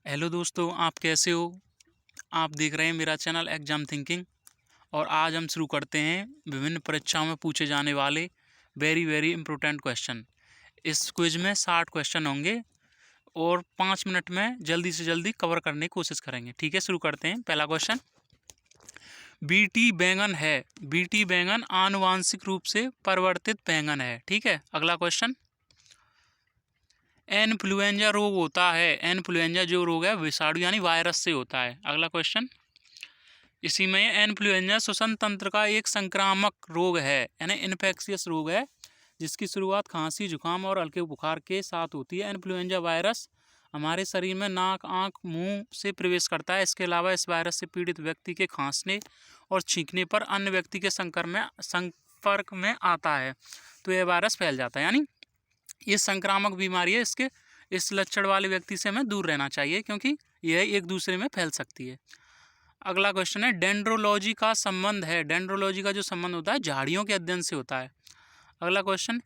Hello दोस्तों, आप कैसे हो। आप देख रहे हैं मेरा चैनल एग्जाम थिंकिंग। और आज हम शुरू करते हैं विभिन्न परीक्षाओं में पूछे जाने वाले वेरी वेरी इंपॉर्टेंट क्वेश्चन। इस क्विज में 60 क्वेश्चन होंगे और 5 मिनट में जल्दी से जल्दी कवर करने की कोशिश करेंगे। ठीक है, शुरू करते हैं। पहला क्वेश्चन, बीटी बैंगन है। बीटी बैंगन आनुवांशिक रूप से परिवर्तित बैंगन है। ठीक है, अगला क्वेश्चन, इन्फ्लुएंजा रोग होता है। इन्फ्लुएंजा जो रोग है विषाणु यानी वायरस से होता है। अगला क्वेश्चन, इसी में इन्फ्लुएंजा श्वसन तंत्र का एक संक्रामक रोग है यानी इन्फेक्शियस रोग है, जिसकी शुरुआत खांसी, जुकाम और हल्के बुखार के साथ होती है। इन्फ्लुएंजा वायरस हमारे शरीर में नाक, आंख, मुंह से प्रवेश करता है। इसके अलावा इस वायरस से पीड़ित व्यक्ति के खांसने और छींकने पर अन्य व्यक्ति के संपर्क में आता है तो यह वायरस फैल जाता है। यानी ये संक्रामक बीमारी है। इस लक्षण वाले व्यक्ति से हमें दूर रहना चाहिए क्योंकि यह एक दूसरे में फैल सकती है। अगला क्वेश्चन है, डेंड्रोलॉजी का संबंध है। डेंड्रोलॉजी का जो संबंध होता है झाड़ियों के अध्ययन से होता है। अगला क्वेश्चन,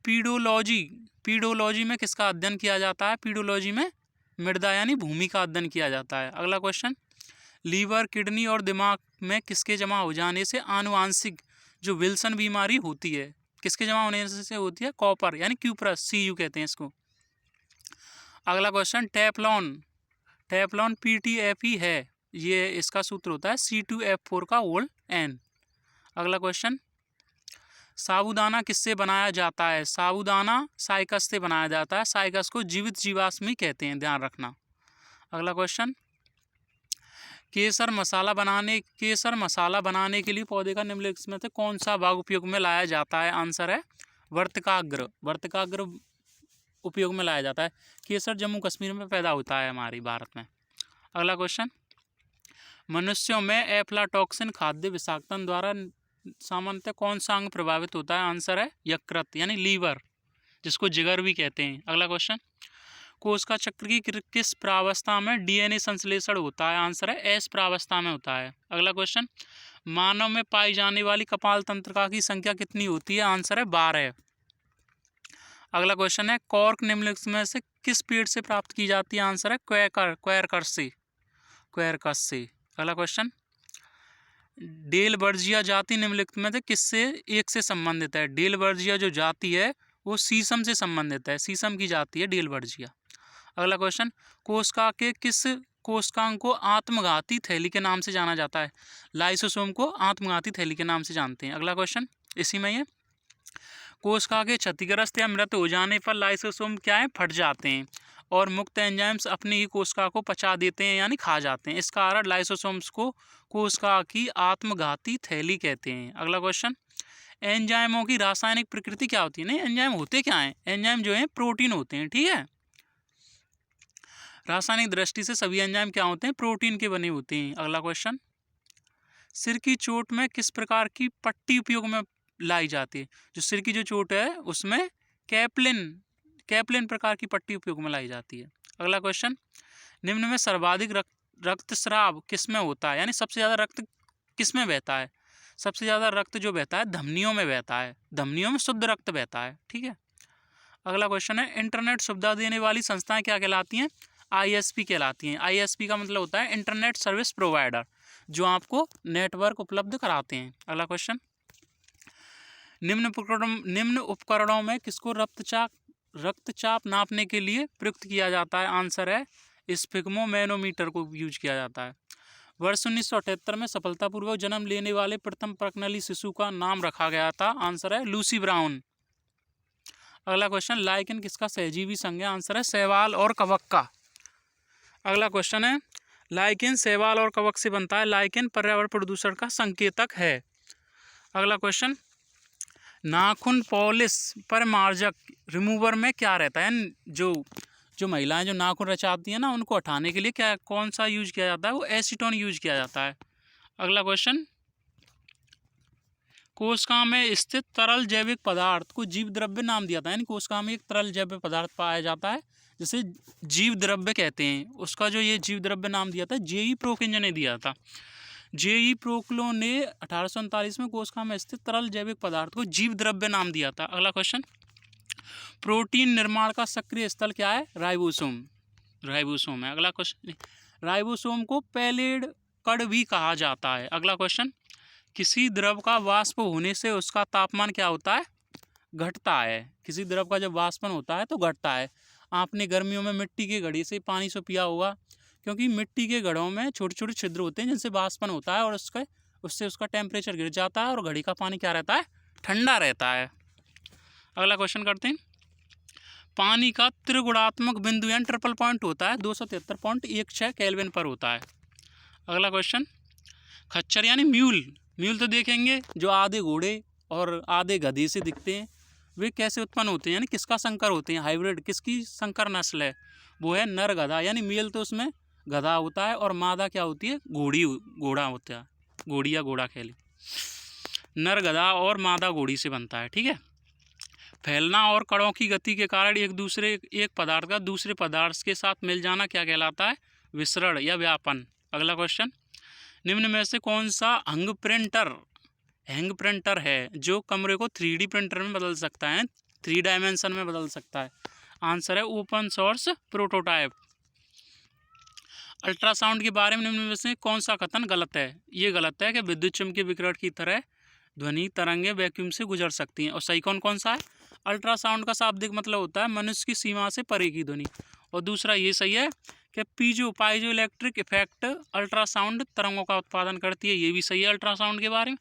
पीडोलॉजी। पीडोलॉजी में किसका अध्ययन किया जाता है? पीडोलॉजी में मृदा यानी भूमि का अध्ययन किया जाता है। अगला क्वेश्चन, लीवर, किडनी और दिमाग में किसके जमा हो जाने से आनुवांशिक जो विल्सन बीमारी होती है, किसके जमा होने से होती है? कॉपर यानी क्यूप्रस, CU कहते हैं इसको। अगला क्वेश्चन, टेफ्लॉन। टेफ्लॉन PTFE है। ये इसका सूत्र होता है C2F4 का होल N। अगला क्वेश्चन, साबूदाना किससे बनाया जाता है? साबूदाना साइकस से बनाया जाता है। साइकस को जीवित जीवाश्म कहते हैं, ध्यान रखना। अगला क्वेश्चन, केसर मसाला बनाने के लिए पौधे का निम्नलिखित में से कौन सा भाग उपयोग में लाया जाता है? आंसर है वर्तिकाग्र। वर्तिकाग्र उपयोग में लाया जाता है। केसर जम्मू कश्मीर में पैदा होता है हमारी भारत में। अगला क्वेश्चन, मनुष्यों में एफ्लाटॉक्सिन खाद्य विषाक्तन द्वारा सामान्यतः कौन सा अंग प्रभावित होता है? आंसर है यकृत यानी लीवर, जिसको जिगर भी कहते हैं। अगला क्वेश्चन, कोशिका चक्र की किस प्रावस्था में DNA संश्लेषण होता है? आंसर है S प्रावस्था में होता है। अगला क्वेश्चन, मानव में पाई जाने वाली कपाल तंत्रिका की संख्या कितनी होती है? आंसर है 12। अगला क्वेश्चन है, कॉर्क निम्नलिखित में से किस पेड़ से प्राप्त की जाती है? आंसर है क्वेरकस से। अगला क्वेश्चन, डेलबर्जिया जाति निम्नलिखित में से किससे एक से संबंधित है? डेलबर्जिया जो जाति है वो शीशम से संबंधित है। शीशम की जाति है डेलबर्जिया। अगला क्वेश्चन, कोशिका के किस कोशिकांग को आत्मघाती थैली के नाम से जाना जाता है? लाइसोसोम को आत्मघाती थैली के नाम से जानते हैं। अगला क्वेश्चन इसी में है, कोशिका के क्षतिग्रस्त या मृत हो जाने पर लाइसोसोम क्या है? फट जाते हैं और मुक्त एंजाइम्स अपनी ही कोशिका को पचा देते हैं यानी खा जाते हैं। इस कारण लाइसोसोम्स को कोशिका की आत्मघाती थैली कहते हैं। अगला क्वेश्चन, एंजाइमों की रासायनिक प्रकृति क्या होती है? नहीं, एंजाइम होते क्या हैं? एंजाइम जो है प्रोटीन होते हैं। ठीक है, रासायनिक दृष्टि से सभी एंजाइम क्या होते हैं? प्रोटीन के बने होते हैं। अगला क्वेश्चन, सिर की चोट में किस प्रकार की पट्टी उपयोग में लाई जाती है? जो सिर की जो चोट है उसमें कैप्लिन प्रकार की पट्टी उपयोग में लाई जाती है। अगला क्वेश्चन, निम्न में सर्वाधिक रक्तस्राव किस में होता है? यानी सबसे ज़्यादा रक्त किस में बहता है? सबसे ज़्यादा रक्त जो बहता है धमनियों में बहता है। धमनियों में शुद्ध रक्त बहता है। ठीक है, अगला क्वेश्चन है, इंटरनेट सुविधा देने वाली संस्थाएं क्या कहलाती हैं? ISP कहलाती हैं। ISP का मतलब होता है इंटरनेट सर्विस प्रोवाइडर, जो आपको नेटवर्क उपलब्ध कराते हैं। अगला क्वेश्चन, निम्न उपकरणों में किसको रक्तचाप नापने के लिए प्रयुक्त किया जाता है? आंसर है स्फिग्मोमैनोमीटर को यूज किया जाता है। वर्ष 1978 में सफलतापूर्वक जन्म लेने वाले प्रथम प्रकनली शिशु का नाम रखा गया था। आंसर है लूसी ब्राउन। अगला क्वेश्चन, लाइकेन किसका सहजीवी संघ है? आंसर है शैवाल और कवक का। अगला क्वेश्चन है, लाइकेन शैवाल और कवक से बनता है। लाइकेन पर्यावरण प्रदूषण का संकेतक है। अगला क्वेश्चन, नाखून पॉलिश पर मार्जक रिमूवर में क्या रहता है? जो महिलाएं जो नाखून रचाती हैं ना, उनको हटाने के लिए कौन सा यूज किया जाता है? वो एसीटोन यूज किया जाता है। अगला क्वेश्चन, कोशिका में स्थित तरल जैविक पदार्थ को जीव द्रव्य नाम दिया था। यानी कोशिका में एक तरल जैविक पदार्थ पाया जाता है जिसे जीव द्रव्य कहते हैं। उसका जो ये जीव द्रव्य नाम दिया था J.E. प्रोकिंज ने दिया था। J.E. प्रोक्लो ने 1839 में कोशिका में स्थित तरल जैविक पदार्थ को जीव द्रव्य नाम दिया था। अगला क्वेश्चन, प्रोटीन निर्माण का सक्रिय स्थल क्या है? राइबोसोम। राइबोसोम है। अगला क्वेश्चन, राइबोसोम को पैलेट कण भी कहा जाता है। अगला क्वेश्चन, किसी द्रव का वाष्प होने से उसका तापमान क्या होता है, घटता है। किसी द्रव का जब वाष्पन होता है तो घटता है। आपने गर्मियों में मिट्टी के घड़े से पानी से पिया होगा, क्योंकि मिट्टी के घड़ों में छोटे छोटे छिद्र होते हैं जिनसे वाष्पन होता है और उससे उसका टेम्परेचर गिर जाता है और घड़ी का पानी क्या रहता है, ठंडा रहता है। अगला क्वेश्चन करते हैं, पानी का त्रिगुणात्मक बिंदु यानी ट्रिपल पॉइंट होता है 273.16 केल्विन पर होता है। अगला क्वेश्चन, खच्चर यानी म्यूल, म्यूल तो देखेंगे जो आधे घोड़े और आधे गधे से दिखते हैं, वे कैसे उत्पन्न होते हैं यानी किसका संकर होते हैं, हाइब्रिड किसकी संकर नस्ल है, वो है नर गधा। यानी मेल तो उसमें गधा होता है और मादा क्या होती है, घोड़ा होता है, घोड़ी या घोड़ा कह ली। नर गधा और मादा घोड़ी से बनता है। ठीक है। फैलना और कणों की गति के कारण एक पदार्थ का दूसरे पदार्थ के साथ मिल जाना क्या कहलाता है, विसरण या व्यापन। अगला क्वेश्चन, निम्न में से कौन सा हैंग प्रिंटर है जो कमरे को 3D प्रिंटर में बदल सकता है, 3 डायमेंशन में बदल सकता है। आंसर है ओपन सोर्स प्रोटोटाइप। अल्ट्रासाउंड के बारे में निम्न में से कौन सा कथन गलत है, ये गलत है कि विद्युत चुम्बकीय विकिरण की तरह ध्वनि तरंगें वैक्यूम से गुजर सकती हैं। और सही कौन सा है, अल्ट्रासाउंड का शाब्दिक मतलब होता है मनुष्य की सीमा से परे की ध्वनि। और दूसरा ये सही है कि पाइजो इलेक्ट्रिक इफेक्ट अल्ट्रासाउंड तरंगों का उत्पादन करती है, ये भी सही है अल्ट्रासाउंड के बारे में।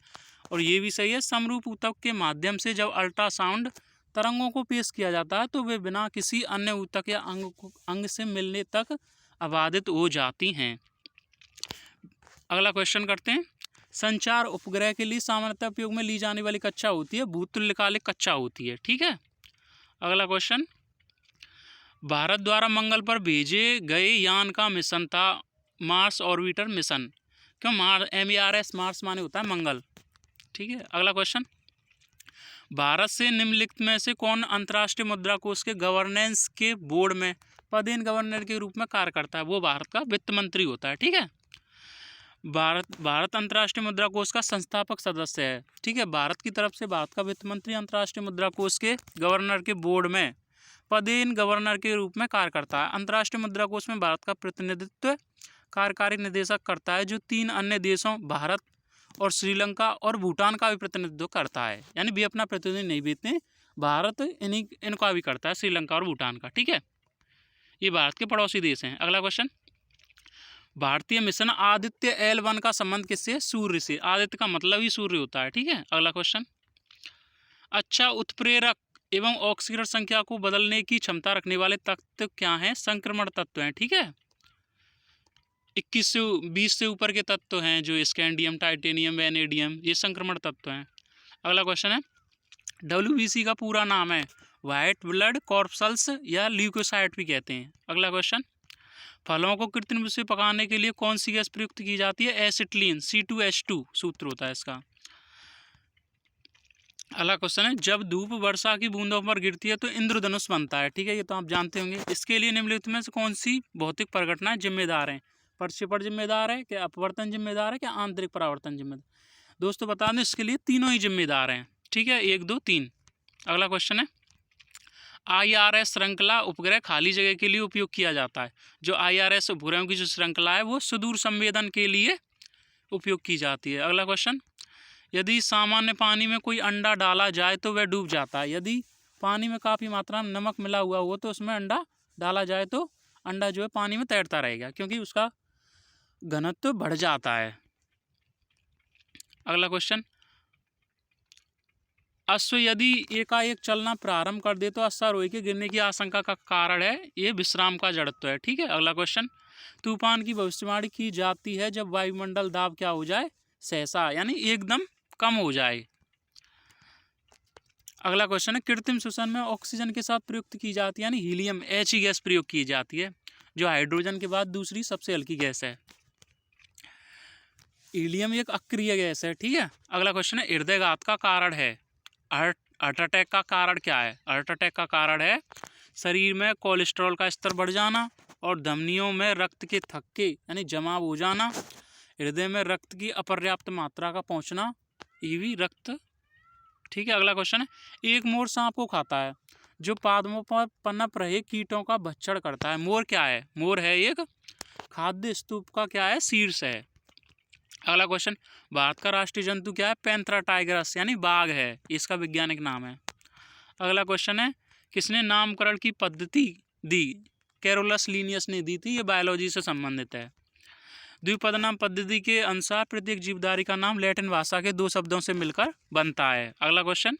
और ये भी सही है, समरूप ऊतक के माध्यम से जब अल्ट्रासाउंड तरंगों को पेश किया जाता है तो वे बिना किसी अन्य ऊतक या अंग से मिलने तक अबाधित हो जाती हैं। अगला क्वेश्चन करते हैं, संचार उपग्रह के लिए सामान्यतः उपयोग में ली जाने वाली कक्षा होती है भूतुल्यकालिक कक्षा होती है। ठीक है। अगला क्वेश्चन, भारत द्वारा मंगल पर भेजे गए यान का मिशन था मार्स ऑर्बिटर मिशन। क्यों, MARS, मार्स माने होता है मंगल। ठीक है। अगला क्वेश्चन, भारत से निम्नलिखित में से कौन अंतर्राष्ट्रीय मुद्रा कोष के गवर्नेंस के बोर्ड में पदेन गवर्नर के रूप में कार्य करता है, वो भारत का वित्त मंत्री होता है। ठीक है। भारत अंतर्राष्ट्रीय मुद्रा कोष का संस्थापक सदस्य है। ठीक है। भारत की तरफ से भारत का वित्त मंत्री अंतर्राष्ट्रीय मुद्रा कोष के गवर्नर के बोर्ड में पदेन गवर्नर के रूप में कार्य करता है। अंतर्राष्ट्रीय मुद्रा कोष में भारत का प्रतिनिधित्व कार्यकारी निदेशक करता है, जो 3 अन्य देशों भारत और श्रीलंका और भूटान का भी प्रतिनिधित्व करता है। यानी भी अपना प्रतिनिधि नहीं भेजते, भारत इनका भी करता है, श्रीलंका और भूटान का। ठीक है। ये भारत के पड़ोसी देश हैं। अगला क्वेश्चन, भारतीय मिशन आदित्य L1 का संबंध किससे है, सूर्य से। आदित्य का मतलब ही सूर्य होता है। ठीक है। अगला क्वेश्चन, अच्छा उत्प्रेरक एवं ऑक्सीकरण संख्या को बदलने की क्षमता रखने वाले तत्व क्या हैं, संक्रमण तत्व हैं। ठीक है। 21 से 20 से ऊपर के तत्व हैं जो स्कैंडियम, टाइटेनियम, वैनेडियम, ये संक्रमण तत्व हैं। अगला क्वेश्चन है, WBC का पूरा नाम है वाइट ब्लड कॉर्पसल्स या ल्यूकोसाइट भी कहते हैं। अगला क्वेश्चन, फलों को कृत्रिम रूप से पकाने के लिए कौन सी गैस प्रयुक्त की जाती है, एसिटिलीन, C2H2 सूत्र होता है इसका। अगला क्वेश्चन है, जब धूप वर्षा की बूंदों पर गिरती है तो इंद्रधनुष बनता है। ठीक है। ये तो आप जानते होंगे। इसके लिए निम्नलिखित में से कौन सी भौतिक प्रघटनाएं जिम्मेदार हैं, प्रक्षेपण जिम्मेदार है, क्या अपवर्तन जिम्मेदार है, क्या आंतरिक परावर्तन जिम्मेदार। दोस्तों बता दें, इसके लिए तीनों ही जिम्मेदार हैं। ठीक है। 1, 2, 3। अगला क्वेश्चन है, IRS श्रृंखला उपग्रह खाली जगह के लिए उपयोग किया जाता है। जो IRS उपग्रहों की जो श्रृंखला है वो सुदूर संवेदन के लिए उपयोग की जाती है। अगला क्वेश्चन, यदि सामान्य पानी में कोई अंडा डाला जाए तो वह डूब जाता है। यदि पानी में काफ़ी मात्रा में नमक मिला हुआ हो तो उसमें अंडा डाला जाए तो अंडा जो है पानी में तैरता रहेगा, क्योंकि उसका घनत्व बढ़ जाता है। अगला क्वेश्चन, अश्व यदि एकाएक चलना प्रारंभ कर दे तो अश्वारोही के गिरने की आशंका का कारण है ये विश्राम का जड़त्व है। ठीक है। अगला क्वेश्चन, तूफान की भविष्यवाणी की जाती है जब वायुमंडल दाब क्या हो जाए, सहसा यानी एकदम कम हो जाए। अगला क्वेश्चन है, कृत्रिम श्वसन में ऑक्सीजन के साथ प्रयुक्त की जाती है यानी हीलियम He गैस प्रयोग की जाती है, जो हाइड्रोजन के बाद दूसरी सबसे हल्की गैस है। हीलियम एक अक्रिय गैस है। ठीक है। अगला क्वेश्चन है, हृदयघात का कारण है, हार्ट अटैक का कारण क्या है। हार्ट अटैक का कारण है शरीर में कोलेस्ट्रॉल का स्तर बढ़ जाना और धमनियों में रक्त के थक्के यानी जमाव हो जाना, हृदय में रक्त की अपर्याप्त मात्रा का पहुंचना, ये भी रक्त। ठीक है। अगला क्वेश्चन है, एक मोर सांप को खाता है जो पादपों पर पनप रहे कीटों का भक्षण करता है। मोर क्या है? मोर है एक खाद्य स्तूप का क्या है? शीर्ष है। अगला क्वेश्चन, भारत का राष्ट्रीय जंतु क्या है? पैंथरा टाइगरस यानी बाघ है, इसका वैज्ञानिक नाम है। अगला क्वेश्चन है, किसने नामकरण की पद्धति दी? कैरोलस लीनियस ने दी थी, ये बायोलॉजी से संबंधित है। द्विपद नाम पद्धति के अनुसार प्रत्येक जीवधारी का नाम लैटिन भाषा के 2 शब्दों से मिलकर बनता है। अगला क्वेश्चन,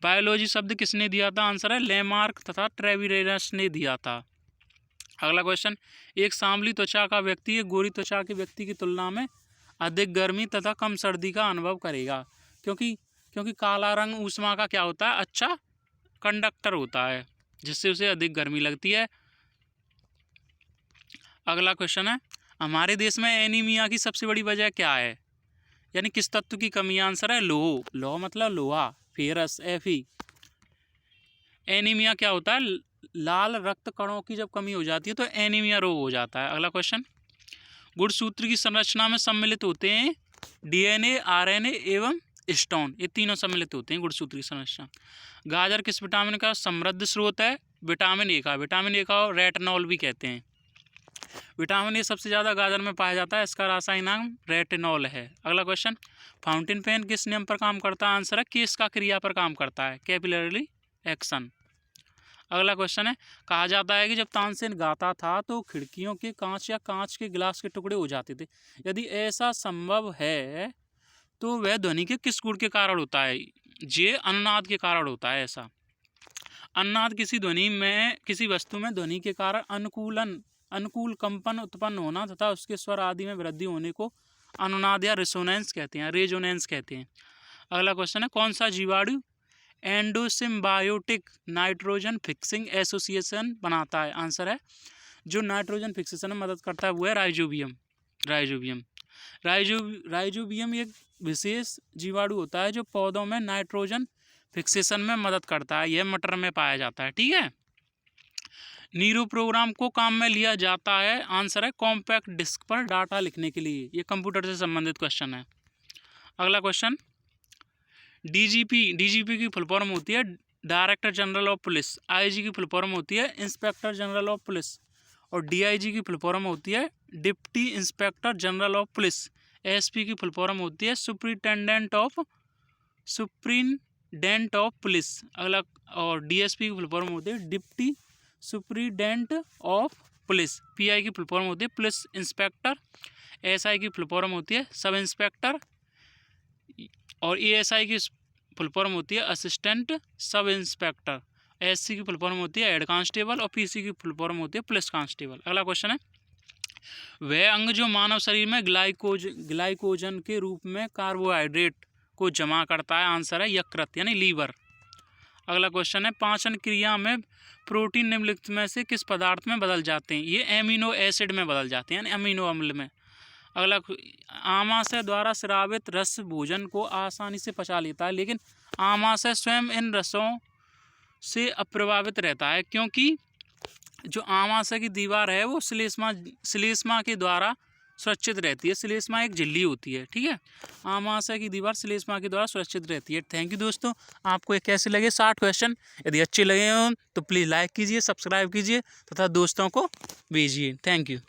बायोलॉजी शब्द किसने दिया था? आंसर है लेमार्क तथा ट्रेविरेनस ने दिया था। अगला क्वेश्चन, एक सांवली त्वचा का व्यक्ति एक गोरी त्वचा के व्यक्ति की तुलना में अधिक गर्मी तथा कम सर्दी का अनुभव करेगा, क्योंकि काला रंग ऊष्मा का क्या होता है? अच्छा कंडक्टर होता है, जिससे उसे अधिक गर्मी लगती है। अगला क्वेश्चन है, हमारे देश में एनीमिया की सबसे बड़ी वजह क्या है? यानी किस तत्व की कमी? आंसर है लोह। लोह मतलब लोहा, फेरस, Fe। एनीमिया क्या होता है? लाल रक्त कणों की जब कमी हो जाती है तो एनीमिया रोग हो जाता है। अगला क्वेश्चन, गुणसूत्र की संरचना में सम्मिलित होते हैं DNA, RNA एवं स्टोन, ये तीनों सम्मिलित होते हैं गुणसूत्र की संरचना। गाजर किस विटामिन का समृद्ध स्रोत है? विटामिन ए का। विटामिन ए का रेटिनॉल भी कहते हैं। विटामिन ए सबसे ज़्यादा गाजर में पाया जाता है, इसका रासायनिक नाम रेटिनॉल है। अगला क्वेश्चन, फाउंटेन पेन किस नियम पर काम करता है? आंसर है केस का क्रिया पर काम करता है, कैपिलरी एक्शन। अगला क्वेश्चन है, कहा जाता है कि जब तानसेन गाता था तो खिड़कियों के कांच या कांच के गिलास के टुकड़े हो जाते थे। यदि ऐसा संभव है तो वह ध्वनि के किस गुण के कारण होता है? ये अनुनाद के कारण होता है। ऐसा अनुनाद किसी वस्तु में ध्वनि के कारण अनुकूल कंपन उत्पन्न होना तथा उसके स्वर आदि में वृद्धि होने को अनुनाद या रेजोनेंस कहते हैं। अगला क्वेश्चन है, कौन सा जीवाणु एंडोसिम्बायोटिक नाइट्रोजन फिक्सिंग एसोसिएशन बनाता है? आंसर है जो नाइट्रोजन फिक्सेशन में मदद करता है वो है राइजोबियम एक विशेष जीवाणु होता है जो पौधों में नाइट्रोजन फिक्सेशन में मदद करता है, यह मटर में पाया जाता है। ठीक है, नीरो प्रोग्राम को काम में लिया जाता है। आंसर है कॉम्पैक्ट डिस्क पर डाटा लिखने के लिए, ये कंप्यूटर से संबंधित क्वेश्चन है। अगला क्वेश्चन, डीजीपी की फुल फॉर्म होती है director general of police, IG की फुल फॉर्म होती है इंस्पेक्टर जनरल ऑफ पुलिस, और डीआईजी की फुल फॉर्म होती है deputy inspector general of police, SP की फुल फॉर्म होती है सुप्रिटेंडेंट ऑफ पुलिस। अगला, और डीएसपी की फुल फॉर्म होती है deputy superintendent of police, pi की फुल फॉर्म होती है पुलिस इंस्पेक्टर, एसआई की फुल फॉर्म होती है सब इंस्पेक्टर, और एएसआई की फुल फॉर्म होती है असिस्टेंट सब इंस्पेक्टर, एससी की फुल फॉर्म होती है हेड कांस्टेबल, और पीसी की फुल फॉर्म होती है पुलिस कांस्टेबल। अगला क्वेश्चन है, वह अंग जो मानव शरीर में ग्लाइकोजन के रूप में कार्बोहाइड्रेट को जमा करता है? आंसर है यकृत यानी लीवर। अगला क्वेश्चन है, पाचन क्रिया में प्रोटीन निम्नलिखित में से किस पदार्थ में बदल जाते हैं? ये एमिनो एसिड में बदल जाते हैं यानी अमीनो अम्ल में। अगला, आमाशय द्वारा स्रावित रस भोजन को आसानी से पचा लेता है, लेकिन आमाशय स्वयं इन रसों से अप्रभावित रहता है, क्योंकि जो आमाशय की दीवार है वो श्लेष्मा के द्वारा सुरक्षित रहती है। श्लेष्मा एक झिल्ली होती है। ठीक है, आमाशय की दीवार श्लेष्मा के द्वारा सुरक्षित रहती है। थैंक यू दोस्तों, आपको ये कैसे लगे 60 क्वेश्चन? यदि अच्छे लगे हो तो प्लीज़ लाइक कीजिए, सब्सक्राइब कीजिए तथा दोस्तों को भेजिए। Thank you.